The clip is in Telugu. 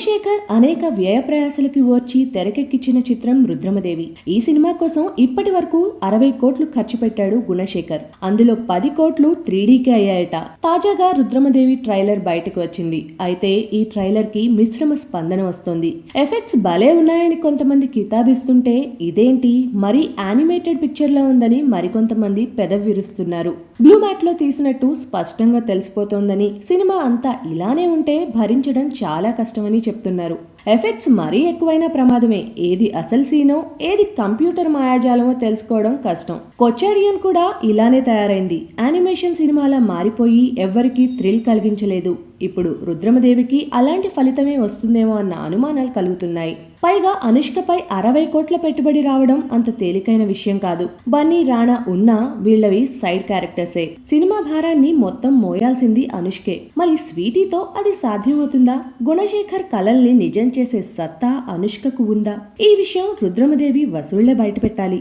గుణశేఖర్ అనేక వ్యయ ప్రయాసలకి ఓర్చి తెరకెక్కించిన చిత్రం రుద్రమదేవి. ఈ సినిమా కోసం ఇప్పటి వరకు 60 కోట్లు ఖర్చు పెట్టాడు గుణశేఖర్. అందులో 10 కోట్లు 3Dకి అయ్యాయట. తాజాగా రుద్రమదేవి ట్రైలర్ బయటకు వచ్చింది. అయితే ఈ ట్రైలర్ కి మిశ్రమ స్పందన వస్తోంది. ఎఫెక్ట్స్ భలే ఉన్నాయని కొంతమంది కితాబిస్తుంటే ఇదేంటి మరీ యానిమేటెడ్ పిక్చర్ లా ఉందని మరికొంతమంది పెదవి విరుస్తున్నారు. బ్లూ మ్యాట్ లో తీసినట్టు స్పష్టంగా తెలిసిపోతోందని, సినిమా అంతా ఇలానే ఉంటే భరించడం చాలా కష్టమని చెప్తున్నారు. ఎఫెక్ట్స్ మరీ ఎక్కువైన ప్రమాదమే. ఏది అసలు సీనో ఏది కంప్యూటర్ మాయాజాలమో తెలుసుకోవడం కష్టం. కొచ్చారియన్ కూడా ఇలానే తయారైంది. యానిమేషన్ సినిమాలా మారిపోయి ఎవ్వరికీ థ్రిల్ కలిగించలేదు. ఇప్పుడు రుద్రమదేవికి అలాంటి ఫలితమే వస్తుందేమో అన్న అనుమానాలు కలుగుతున్నాయి. పైగా అనుష్కపై 60 కోట్ల పెట్టుబడి రావడం అంత తేలికైన విషయం కాదు. బన్నీ, రాణా ఉన్నా వీళ్ళవి సైడ్ క్యారెక్టర్సే. సినిమా భారాన్ని మొత్తం మోయాల్సింది అనుష్కే. మరి స్వీటీతో అది సాధ్యమవుతుందా? గుణశేఖర్ కలల్ని నిజం చేసే సత్తా అనుష్కకు ఉందా? ఈ విషయం రుద్రమదేవి వసూళ్లే బయటపెట్టాలి.